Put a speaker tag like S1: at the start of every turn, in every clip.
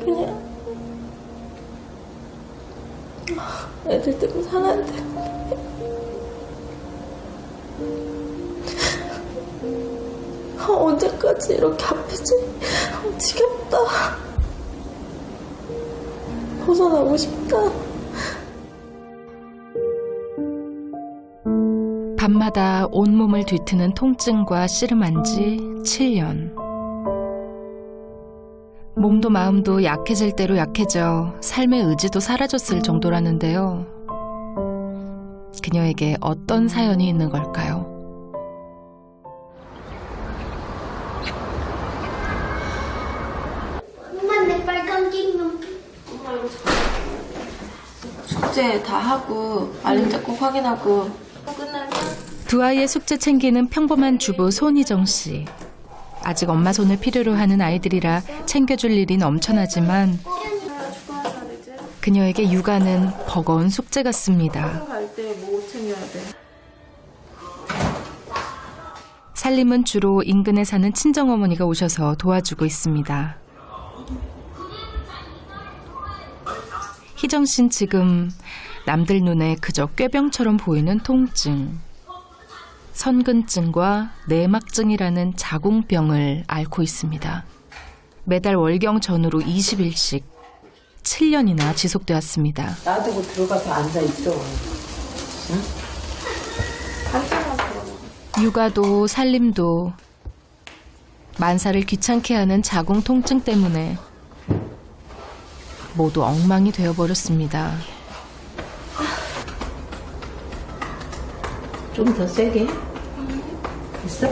S1: 그냥 애들 때문에 살아야 되는데 언제까지 이렇게 아프지? 지겹다. 벗어나고 싶다.
S2: 밤마다 온몸을 뒤트는 통증과 씨름한 지 7년. 몸도 마음도 약해질 대로 약해져 삶의 의지도 사라졌을 정도라는데요. 그녀에게 어떤 사연이 있는 걸까요?
S3: 엄마 내 빨간색 눈.
S1: 숙제 다 하고 알림자 꼭 확인하고 끝나면
S2: 두 아이의 숙제 챙기는 평범한 주부 손희정 씨. 아직 엄마 손을 필요로 하는 아이들이라 챙겨줄 일이 넘쳐나지만 그녀에게 육아는 버거운 숙제 같습니다.
S1: 갈 때 뭐 챙겨야 돼?
S2: 살림은 주로 인근에 사는 친정어머니가 오셔서 도와주고 있습니다. 희정 씨는 지금 남들 눈에 그저 꾀병처럼 보이는 통증, 선근증과 내막증이라는 자궁병을 앓고 있습니다. 매달 월경 전후로 20일씩 7년이나 지속되었습니다.
S4: 놔두고 들어가서 앉아있어. 응?
S2: 육아도 살림도 만사를 귀찮게 하는 자궁 통증 때문에 모두 엉망이 되어버렸습니다.
S4: 좀 더 세게? 됐어?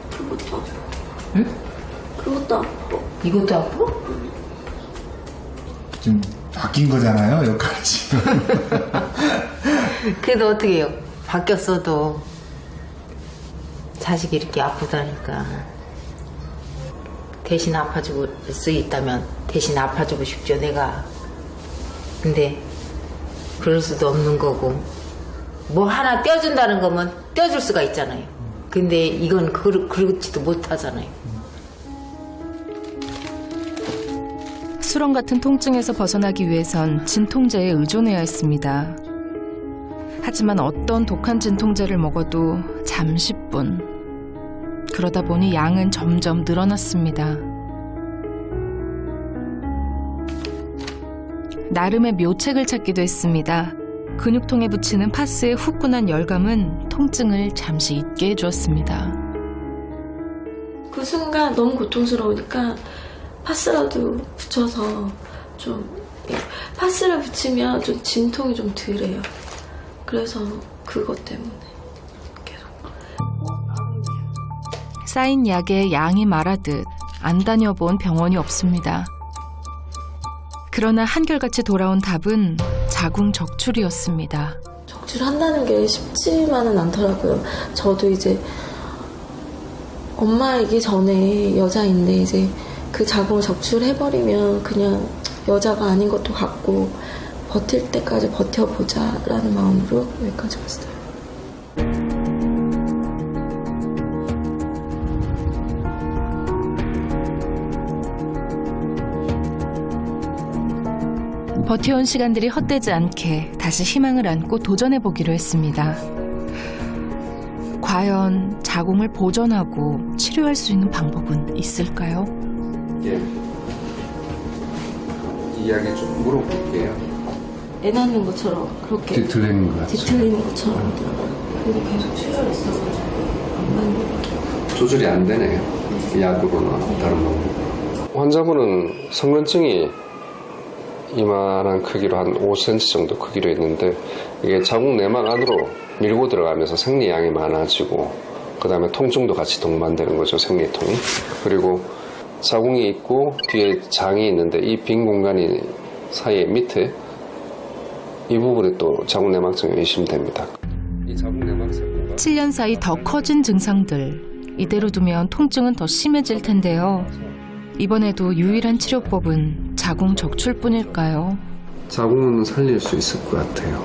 S1: 그것도 아파.
S4: 응?
S1: 그것도 아파.
S4: 이것도 아파?
S5: 좀 바뀐 거잖아요, 역할이 지금.
S4: 그래도 어떻게 해요? 바뀌었어도 자식이 이렇게 아프다니까. 대신 아파줄 수 있다면 대신 아파주고 싶죠, 내가. 근데 그럴 수도 없는 거고, 뭐 하나 떼어준다는 거면 떼어줄 수가 있잖아요. 근데 이건 그렇지도 못하잖아요.
S2: 수렁 같은 통증에서 벗어나기 위해선 진통제에 의존해야 했습니다. 하지만 어떤 독한 진통제를 먹어도 잠시뿐. 그러다 보니 양은 점점 늘어났습니다. 나름의 묘책을 찾기도 했습니다. 근육통에 붙이는 파스의 후끈한 열감은 통증을 잠시 잊게 해주었습니다.
S1: 그 순간 너무 고통스러우니까 파스라도 붙여서 좀 파스를 붙이면 좀 진통이 좀 덜해요. 그래서 그것 때문에 계속
S2: 쌓인 약에 양이 말하듯 안 다녀본 병원이 없습니다. 그러나 한결같이 돌아온 답은 자궁 적출이었습니다.
S1: 적출한다는 게 쉽지만은 않더라고요. 저도 이제 엄마이기 전에 여자인데 이제 그 자궁을 적출해버리면 그냥 여자가 아닌 것도 같고 버틸 때까지 버텨보자라는 마음으로 여기까지 왔어요. 버텨온 시간들이 헛되지 않게 다시 희망을 안고 도전해보기로 했습니다. 과연 자궁을 보존하고 치료할 수 있는 방법은 있을까요?
S6: 예. 이야기 좀 물어볼게요.
S1: 애 낳는 것처럼 그렇게
S6: 뒤틀리는 것 같죠?
S1: 뒤틀리는 것처럼 하더라고요. 근데 계속 출혈 있어가지고 안 맞는 게.
S6: 조절이 안 되네요. 약으로나 다른 방법. 환자분은 성근증이 이만한 크기로 한 5cm 정도 크기로 있는데 이게 자궁 내막 안으로 밀고 들어가면서 생리양이 많아지고 그 다음에 통증도 같이 동반되는 거죠, 생리통이. 그리고 자궁이 있고 뒤에 장이 있는데 이 빈 공간이 사이에 밑에 이 부분에 또 자궁 내막증이 의심됩니다. 이 자궁 내막증
S2: 7년 사이 더 커진 증상들. 이대로 두면 통증은 더 심해질 텐데요. 이번에도 유일한 치료법은 자궁 적출뿐일까요?
S6: 자궁은 살릴 수 있을 것 같아요.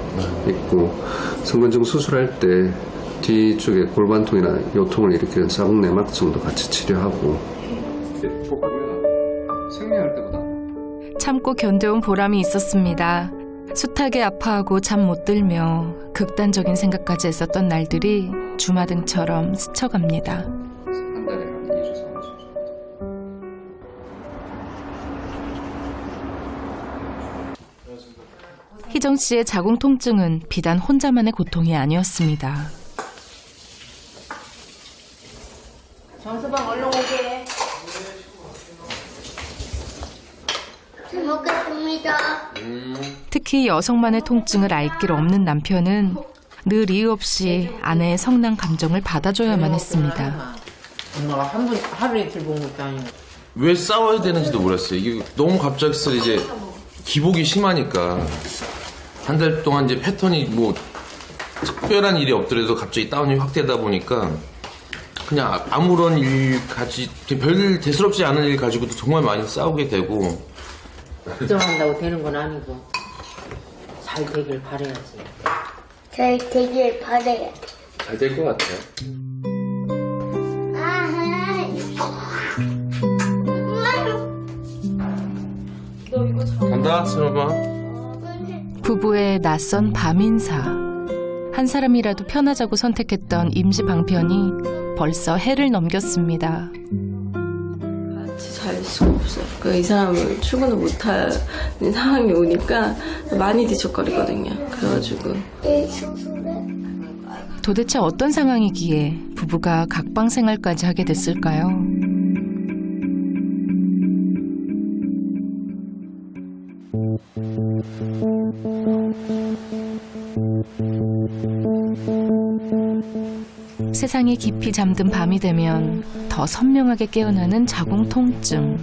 S6: 있고 성근증 수술할 때 뒤쪽에 골반통이나 요통을 일으키는 자궁 내막증도 같이 치료하고
S2: 참고 견뎌온 보람이 있었습니다. 숱하게 아파하고 잠 못 들며 극단적인 생각까지 했었던 날들이 주마등처럼 스쳐갑니다.
S6: 한 달에 한 2주, 3주.
S2: 희정 씨의 자궁 통증은 비단 혼자만의 고통이 아니었습니다.
S4: 정수방 얼른 오게.
S3: 잘 먹겠습니다.
S2: 특히 여성만의 통증을 알 길 없는 남편은 늘 이유 없이 아내의 성난 감정을 받아줘야만 했습니다.
S4: 엄마가 하루 이틀 본 것도 아니고.
S7: 왜 싸워야 되는지도 몰랐어요. 이게 너무 갑작스레 이제 기복이 심하니까 한 달 동안 이제 패턴이 뭐 특별한 일이 없더라도 갑자기 다운이 확 되다 보니까 그냥 아무런 별 대수롭지 않은 일 가지고도 정말 많이 싸우게 되고.
S4: 걱정한다고 되는 건 아니고 잘 되길 바라야지.
S3: 잘 되길 바래요.
S7: 잘 될 것 같아요. 간다, 승아봐.
S2: 부부의 낯선 밤 인사. 한 사람이라도 편하자고 선택했던 임시 방편이 벌써 해를 넘겼습니다.
S1: 같이 잘 수가 없어요. 이 사람을 출근을 못하는 상황이 오니까 많이 뒤척거리거든요. 그래가지고
S2: 도대체 어떤 상황이기에 부부가 각방 생활까지 하게 됐을까요? 세상이 깊이 잠든 밤이 되면 더 선명하게 깨어나는 자궁 통증.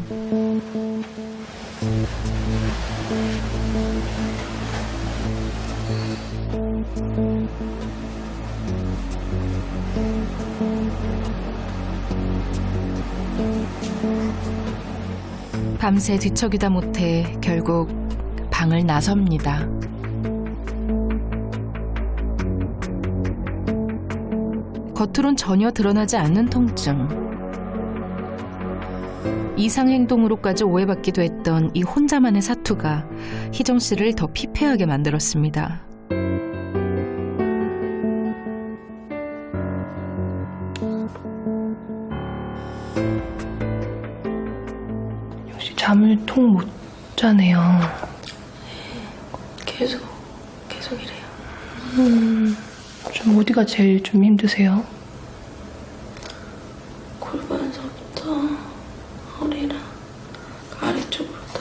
S2: 밤새 뒤척이다 못해 결국 방을 나섭니다. 겉으론 전혀 드러나지 않는 통증. 이상 행동으로까지 오해받기도 했던 이 혼자만의 사투가 희정 씨를 더 피폐하게 만들었습니다.
S8: 역시 잠을 통 못 자네요.
S1: 계속 이래요.
S8: 좀 어디가 제일 좀 힘드세요?
S1: 골반서부터 허리랑 아래쪽으로 다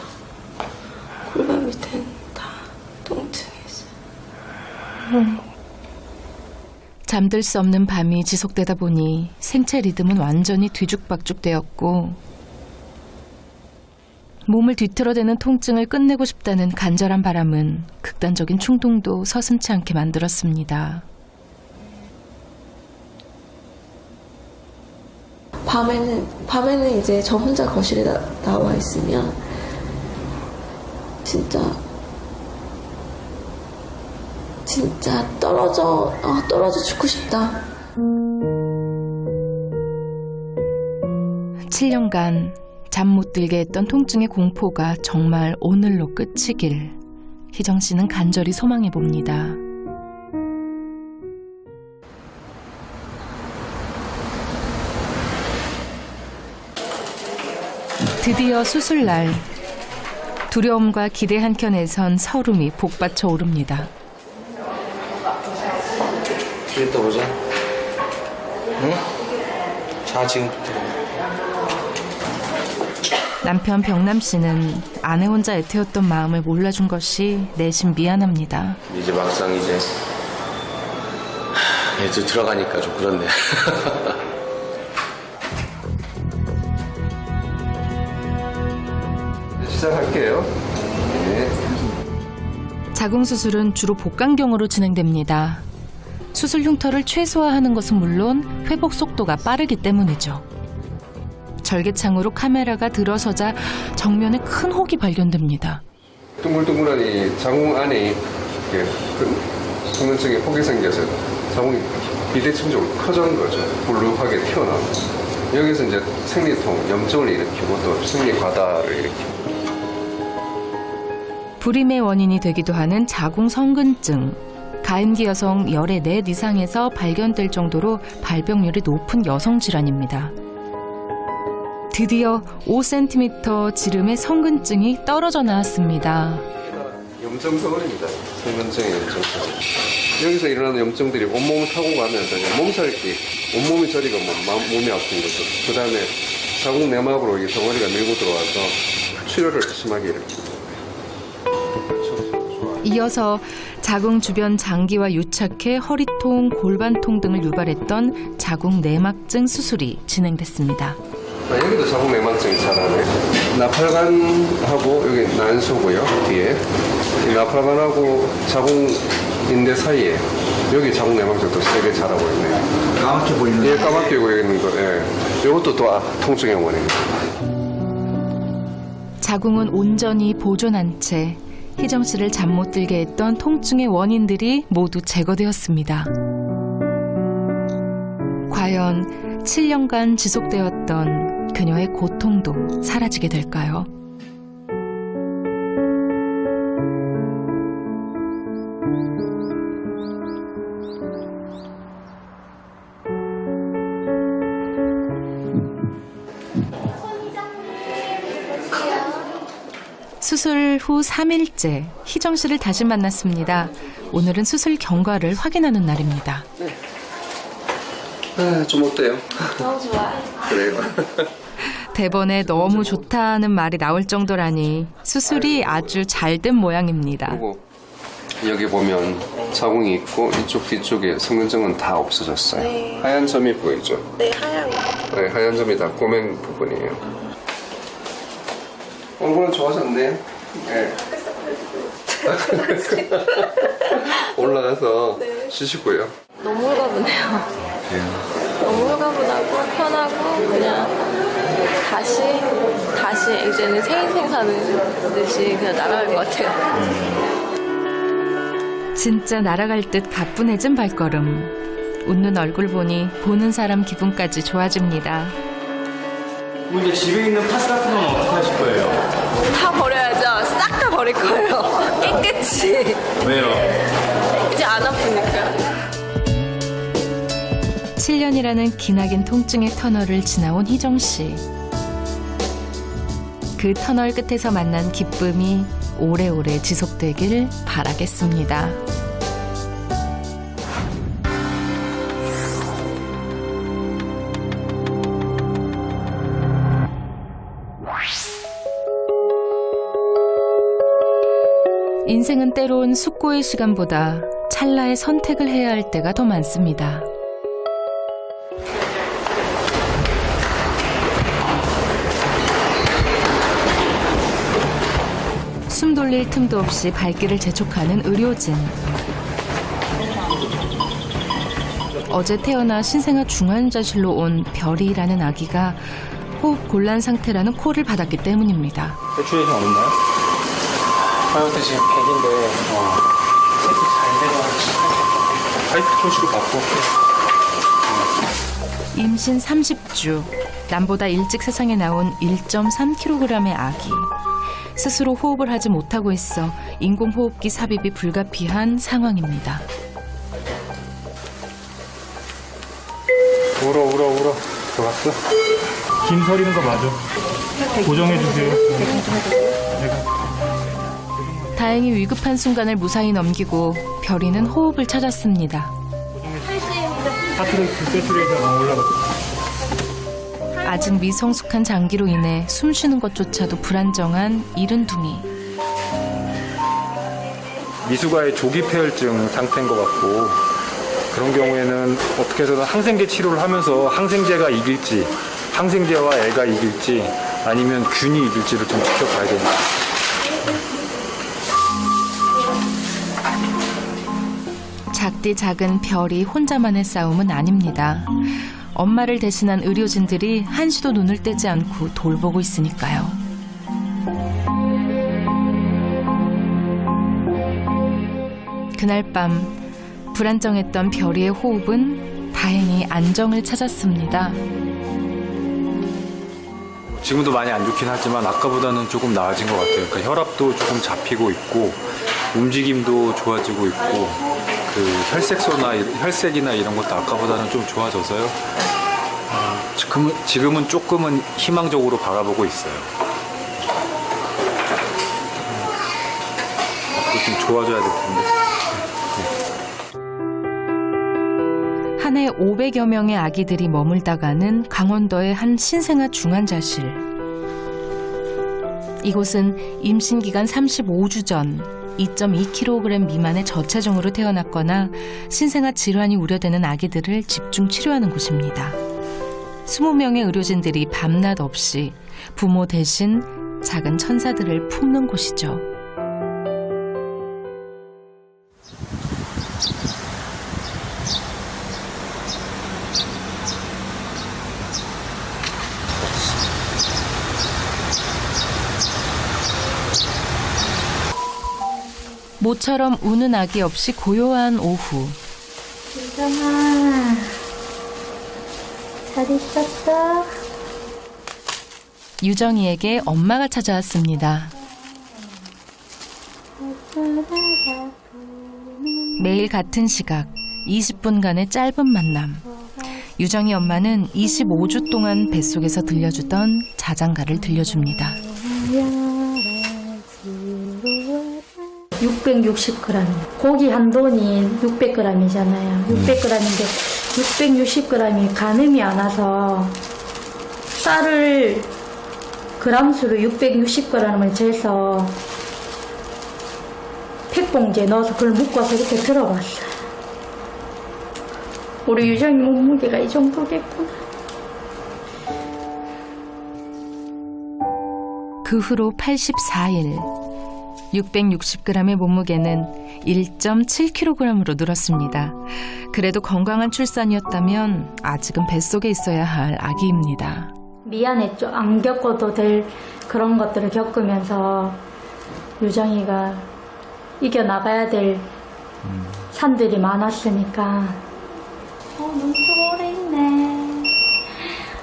S1: 골반 밑에는 다 통증이 있어요.
S2: 잠들 수 없는 밤이 지속되다 보니 생체 리듬은 완전히 뒤죽박죽되었고 몸을 뒤틀어대는 통증을 끝내고 싶다는 간절한 바람은 극단적인 충동도 서슴지 않게 만들었습니다.
S1: 밤에는 이제 저 혼자 거실에 나와 있으면 진짜 떨어져 죽고 싶다.
S2: 7년간 잠 못 들게 했던 통증의 공포가 정말 오늘로 끝이길 희정 씨는 간절히 소망해 봅니다. 드디어 수술날. 두려움과 기대 한켠에선 서름이 복받쳐 오릅니다.
S7: 좀 이따 보자. 응? 자, 지금부터.
S2: 남편 병남 씨는 아내 혼자 애태웠던 마음을 몰라준 것이 내심 미안합니다.
S7: 이제 막상 애들 들어가니까 좀 그렇네.
S6: 시작할게요. 네.
S2: 자궁 수술은 주로 복강경으로 진행됩니다. 수술 흉터를 최소화하는 것은 물론 회복 속도가 빠르기 때문이죠. 절개창으로 카메라가 들어서자 정면에 큰 혹이 발견됩니다.
S6: 둥글둥글한 이 자궁 안에 이렇게 성면층에 혹이 생겨서 자궁이 비대칭 쪽으로 커지는 거죠. 불룩하게 튀어나오고 여기서 이제 생리통, 염증을 일으키고 또 생리 과다를 일으키고
S2: 불임의 원인이 되기도 하는 자궁성근증. 가임기 여성 열의 넷 이상에서 발견될 정도로 발병률이 높은 여성 질환입니다. 드디어 5cm 지름의 성근증이 떨어져 나왔습니다.
S6: 염증 덩어리입니다. 성근증의 염증 덩어리. 여기서 일어나는 염증들이 온몸을 타고 가면서 몸살기, 온몸이 저리고 몸이 아픈 거죠. 그 다음에 자궁 내막으로 이 덩어리가 밀고 들어와서 출혈을 심하게 일으킵니다.
S2: 이어서 자궁 주변 장기와 유착해 허리통, 골반통 등을 유발했던 자궁 내막증 수술이 진행됐습니다.
S6: 여기도 자궁 내막증이 잘하네. 나팔관하고 여기 난소고요. 뒤에 이 나팔관하고 자궁 인대 사이에 여기 자궁 내막증도 세게 자라고 있네요.
S5: 까맣게 보이는.
S6: 예, 까맣게 보이는 거. 예. 이것도 또 통증의 원인입니다.
S2: 자궁은 온전히 보존한 채 희정 씨를 잠 못 들게 했던 통증의 원인들이 모두 제거되었습니다. 과연 7년간 지속되었던 그녀의 고통도 사라지게 될까요? 수술 후 3일째 희정 씨를 다시 만났습니다. 오늘은 수술 경과를 확인하는 날입니다.
S6: 좀 어때요?
S1: 너무 좋아요.
S6: 그래요.
S2: 대번에 너무 좋다는 말이 나올 정도라니 수술이 아주 잘 된 모양입니다.
S6: 그리고 여기 보면 자궁이 있고 이쪽 뒤쪽에 성근증은 다 없어졌어요.
S1: 네.
S6: 하얀 점이 보이죠?
S1: 네, 하얀 거.
S6: 네, 하얀 점이 다 꼬맨 부분이에요. 얼굴은 좋아졌네. 네. 올라가서 쉬시고요.
S1: 너무 홀가분해요. 너무 홀가분하고 편하고 그냥 다시 이제는 생생 사는 듯이 그냥 날아갈 것 같아요.
S2: 진짜 날아갈 듯 가뿐해진 발걸음. 웃는 얼굴 보니 보는 사람 기분까지 좋아집니다.
S9: 이제 집에 있는 파스 같은 건 어떻게 하실 거예요?
S1: 다 버려야죠. 싹 다 버릴 거예요. 깨끗이.
S9: 왜요?
S1: 이제 안 아프니까.
S2: 7년이라는 기나긴 통증의 터널을 지나온 희정 씨. 그 터널 끝에서 만난 기쁨이 오래오래 지속되길 바라겠습니다. 인생은 때론 숙고의 시간보다 찰나의 선택을 해야 할 때가 더 많습니다. 숨 돌릴 틈도 없이 발길을 재촉하는 의료진. 어제 태어나 신생아 중환자실로 온 별이라는 아기가 호흡 곤란 상태라는 콜을 받았기 때문입니다.
S9: 대출에서 없나요?
S10: 저희도 지금 100인데 새끼 잘 돼서
S9: 파이프 초시로 받고
S2: 임신 30주, 남보다 일찍 세상에 나온 1.3kg의 아기. 스스로 호흡을 하지 못하고 있어 인공호흡기 삽입이 불가피한 상황입니다.
S9: 울어 들어갔어? 김 서리는 거 맞아. 고정해주세요.
S2: 다행히 위급한 순간을 무사히 넘기고 별이는 호흡을 찾았습니다.
S9: 하트레이트 세츄레이션 올라갔어.
S2: 아직 미성숙한 장기로 인해 숨쉬는 것조차도 불안정한 이른둥이.
S9: 미숙아의 조기 폐혈증 상태인 것 같고 그런 경우에는 어떻게 해서든 항생제 치료를 하면서 항생제가 이길지 항생제와 애가 이길지 아니면 균이 이길지를 좀 지켜봐야 됩니다.
S2: 작디 작은 별이 혼자만의 싸움은 아닙니다. 엄마를 대신한 의료진들이 한시도 눈을 떼지 않고 돌보고 있으니까요. 그날 밤 불안정했던 별이의 호흡은 다행히 안정을 찾았습니다.
S9: 지금도 많이 안 좋긴 하지만 아까보다는 조금 나아진 것 같아요. 그러니까 혈압도 조금 잡히고 있고 움직임도 좋아지고 있고 그 혈색이나 이런 것도 아까보다는 좀 좋아져서요. 지금은 조금은 희망적으로 바라보고 있어요. 앞으로 좀 좋아져야 될 텐데.
S2: 한 해 500여 명의 아기들이 머물다가는 강원도의 한 신생아 중환자실. 이곳은 임신 기간 35주 전 2.2kg 미만의 저체중으로 태어났거나 신생아 질환이 우려되는 아기들을 집중 치료하는 곳입니다. 20명의 의료진들이 밤낮 없이 부모 대신 작은 천사들을 품는 곳이죠. 모처럼 우는 아기 없이 고요한 오후.
S3: 유정아, 잘 있었어?
S2: 유정이에게 엄마가 찾아왔습니다. 매일 같은 시각 20분간의 짧은 만남. 유정이 엄마는 25주 동안 뱃속에서 들려주던 자장가를 들려줍니다.
S11: 660g. 고기 한 돈이 600g이잖아요. 600g인데 660g이 가늠이 안 와서 쌀을 그람수로 660g을 재서 팩봉지에 넣어서 그걸 묶어서 이렇게 들어봤어요. 우리 유정이 몸무게가 이 정도겠구나.
S2: 그 후로 84일. 660g의 몸무게는 1.7kg으로 늘었습니다. 그래도 건강한 출산이었다면 아직은 뱃속에 있어야 할 아기입니다.
S11: 미안했죠. 안 겪어도 될 그런 것들을 겪으면서 유정이가 이겨나가야 될 산들이 많았으니까 눈 뜨고 오래 있네.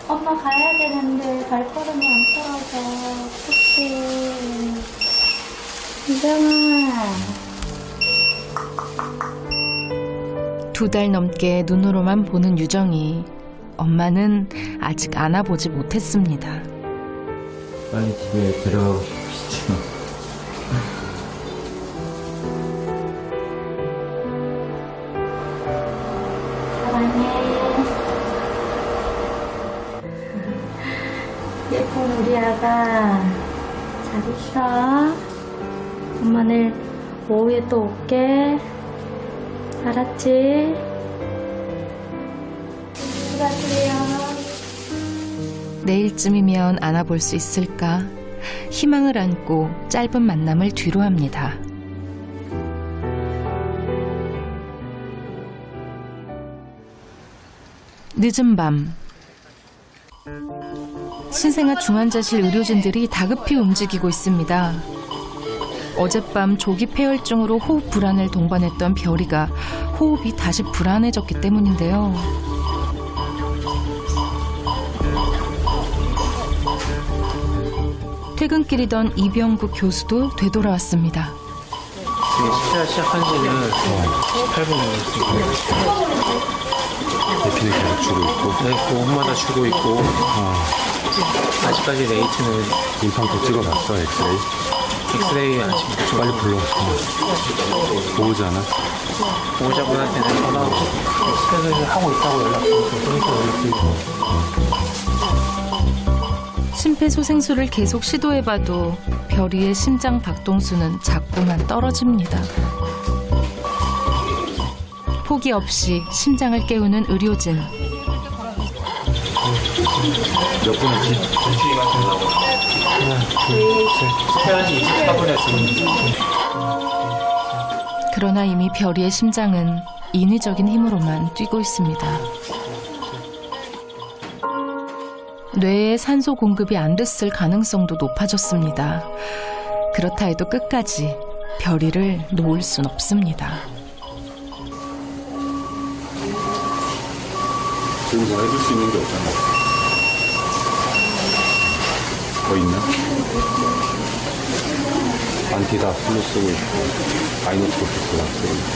S11: 엄마 가야 되는데 발걸음이 안 떨어져. 어떡해. 유정아.
S2: 2달 넘게 눈으로만 보는 유정이. 엄마는 아직 안아보지 못했습니다.
S12: 빨리 집에 데려가고 싶으시죠?
S11: 사랑해. 예쁜 우리 아가. 잘 있어. 엄마 내일 오후에 또 올게. 알았지? 수고하세요.
S2: 내일쯤이면 안아볼 수 있을까? 희망을 안고 짧은 만남을 뒤로 합니다. 늦은 밤. 신생아 중환자실 의료진들이 다급히 움직이고 있습니다. 어젯밤 조기 폐혈증으로 호흡 불안을 동반했던 별이가 호흡이 다시 불안해졌기 때문인데요. 퇴근길이던 이병국 교수도 되돌아왔습니다.
S10: 식사 시작한 지는 18분 넘었습니다.
S9: 에피는 계속 주고 있고.
S10: 네, 보험마다 주고 있고. 아직까지 레이트는
S9: 임상도 찍어봤어, 엑스레이.
S10: 엑스레이 아직
S9: 빨리 불러. 보호자는?
S10: 보호자분한테는 전화하고 엑스레이를 하고 있다고 연락드리고
S2: 심폐소생술을 계속 시도해봐도 별이의 심장 박동수는 자꾸만 떨어집니다. 포기 없이 심장을 깨우는 의료진.
S9: 몇 분이지?
S10: 하나, 둘, 셋. 24분에 했습니다.
S2: 그러나 이미 별이의 심장은 인위적인 힘으로만 뛰고 있습니다. 뇌에 산소 공급이 안 됐을 가능성도 높아졌습니다. 그렇다 해도 끝까지 별이를 놓을 순 없습니다.
S9: 지금 뭐 해줄 수 있는 게 없잖아. 뭐 있나? 안티다플루 쓰고 있고 아이노트로피스 쓰고 있고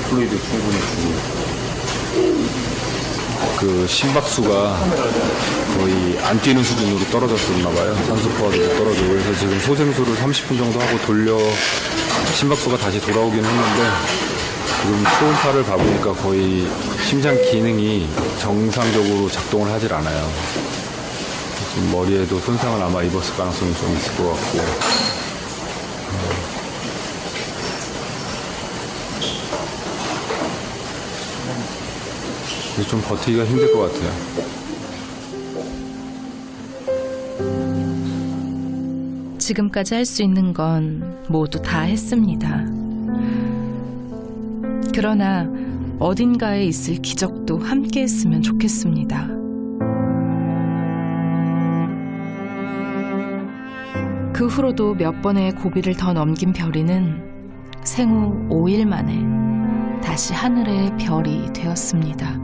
S9: 플루이드 충분히 주고 그 심박수가 거의 안 뛰는 수준으로 떨어졌었나 봐요. 산소 포화도 떨어지고 그래서 지금 소생술을 30분 정도 하고 돌려 심박수가 다시 돌아오긴 했는데 지금 초음파를 봐보니까 거의 심장 기능이 정상적으로 작동을 하질 않아요. 지금 머리에도 손상을 아마 입었을 가능성이 좀 있을 것 같고 그래서 좀 버티기가 힘들 것 같아요.
S2: 지금까지 할 수 있는 건 모두 다 했습니다. 그러나 어딘가에 있을 기적도 함께 했으면 좋겠습니다. 그 후로도 몇 번의 고비를 더 넘긴 별이는 생후 5일 만에 다시 하늘의 별이 되었습니다.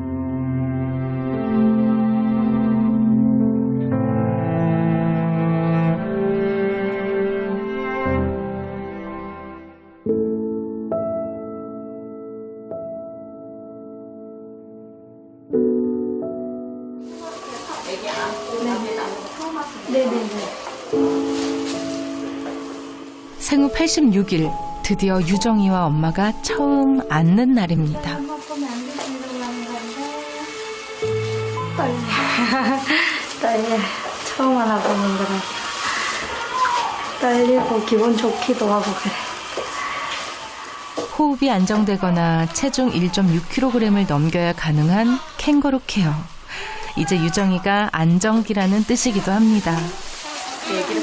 S2: 생후 86일 드디어 유정이와 엄마가 처음 앉는 날입니다.
S11: 떨려. 처음 안아보는 거라 떨리고 기분 좋기도 하고 그래.
S2: 호흡이 안정되거나 체중 1.6kg을 넘겨야 가능한 캥거루 케어. 이제 유정이가 안정기라는 뜻이기도 합니다.
S11: 얘기를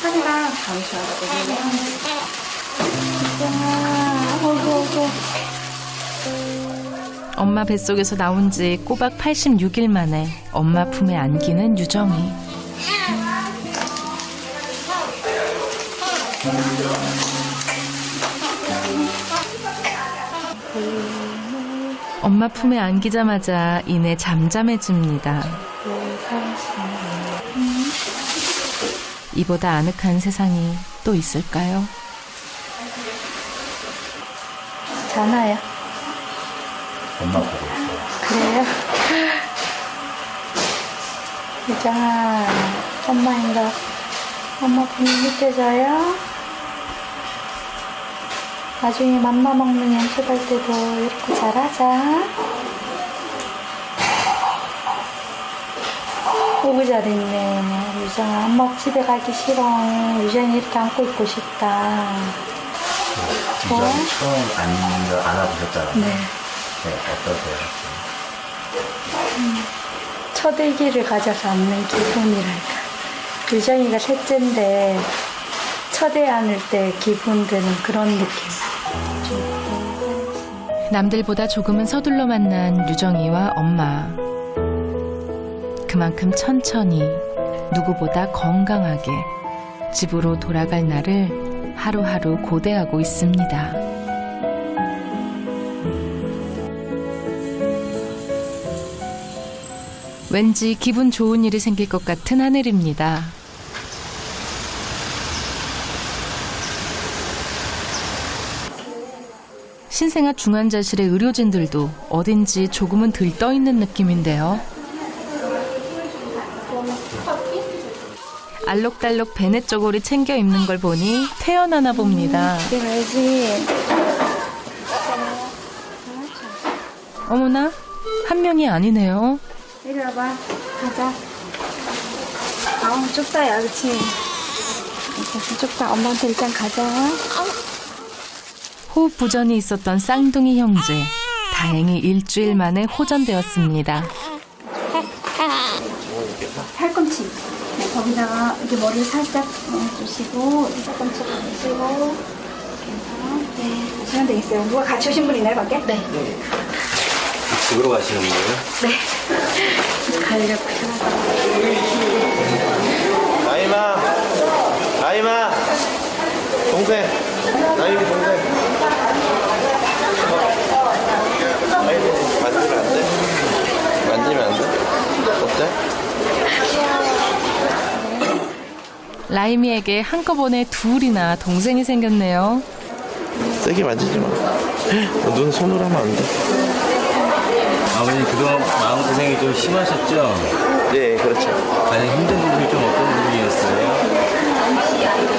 S11: 살이랑 잠시만요.
S2: 엄마 뱃속에서 나온 지 꼬박 86일 만에 엄마 품에 안기는 유정이. 엄마 품에 안기자마자 이내 잠잠해집니다. 이보다 아늑한 세상이 또 있을까요?
S11: 자나요?
S5: 엄마 보고 있어요.
S11: 그래요? 유정아, 엄마인가? 엄마 품 밑에 자요? 나중에 맘마 먹는 연습할 때도 이렇게 잘하자. 오구 잘했네. 유정아, 엄마 집에 가기 싫어. 유정이 이렇게 안고 있고 싶다. 좋아?
S12: 처음 앉는 거 안아보셨잖아요.
S11: 네.
S12: 네, 어떠세요?
S11: 첫 아기를 가져서 안는 기분이랄까. 유정이가 셋째인데 첫 애 안을 때 기분 되는 그런 느낌.
S2: 남들보다 조금은 서둘러 만난 유정이와 엄마. 그만큼 천천히 누구보다 건강하게 집으로 돌아갈 날을 하루하루 고대하고 있습니다. 왠지 기분 좋은 일이 생길 것 같은 하늘입니다. 신생아 중환자실의 의료진들도 어딘지 조금은 들떠있는 느낌인데요. 알록달록 베넷 저고리 챙겨 입는 걸 보니 태어나나 봅니다.
S11: 그래야지.
S2: 어머나, 한 명이 아니네요.
S11: 이리 와봐. 가자. 아우, 좁다, 야, 그치? 좁다. 엄마한테 일단 가자.
S2: 호흡 부전이 있었던 쌍둥이 형제. 다행히 일주일 만에 호전되었습니다.
S11: 팔꿈치. 네, 거기다가 이렇게 머리를 살짝 주시고, 팔꿈치 감으시고. 네, 보시면 되겠어요. 누가 같이 오신 분 있나요, 밖에? 네.
S12: 집으로 가시는 거예요?
S11: 네. 가려고요.
S12: 나이마! 나이마! 동생! 나이미 동생! 나이미 만지면 안 돼? 만지면 안 돼? 어때?
S2: 라임이에게 한꺼번에 둘이나 동생이 생겼네요.
S12: 세게 만지지 마. 눈 손으로 하면 안 돼.
S10: 아버님 그동안 마음고생이 좀 심하셨죠?
S12: 네, 그렇죠.
S10: 가장 힘든 부분이 좀 어떤 부분이었어요?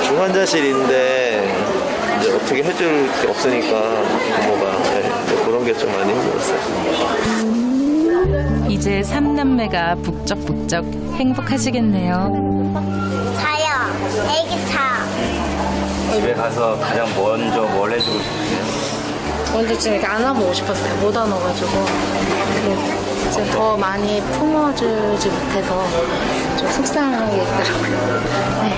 S12: 중환자실인데 이제 어떻게 해줄 게 없으니까 부모가 그런 게 좀 많이 힘들었어요.
S2: 이제 3남매가 북적북적 행복하시겠네요.
S3: 자요. 애기 자.
S10: 집에 가서 가장 먼저 뭘 해주고 싶으세요?
S1: 먼저 좀 이렇게 안아보고 싶었어요. 못 안아가지고. 이제 더 많이 품어주지 못해서 좀 속상하게 있더라고요. 네.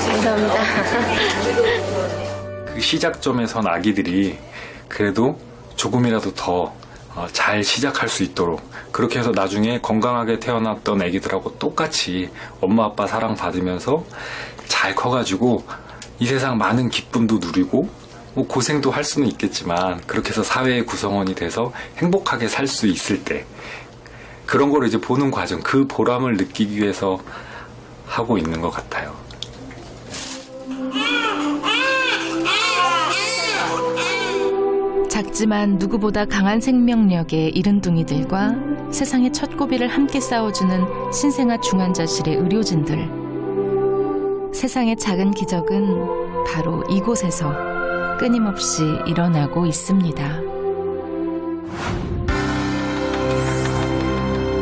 S1: 감사합니다.
S9: 그 시작점에선 아기들이 그래도 조금이라도 더 잘 시작할 수 있도록 그렇게 해서 나중에 건강하게 태어났던 아기들하고 똑같이 엄마 아빠 사랑 받으면서 잘 커가지고 이 세상 많은 기쁨도 누리고 뭐 고생도 할 수는 있겠지만 그렇게 해서 사회의 구성원이 돼서 행복하게 살 수 있을 때 그런 걸 이제 보는 과정, 그 보람을 느끼기 위해서 하고 있는 것 같아요.
S2: 작지만 누구보다 강한 생명력의 이른둥이들과 세상의 첫 고비를 함께 싸워주는 신생아 중환자실의 의료진들. 세상의 작은 기적은 바로 이곳에서 끊임없이 일어나고 있습니다.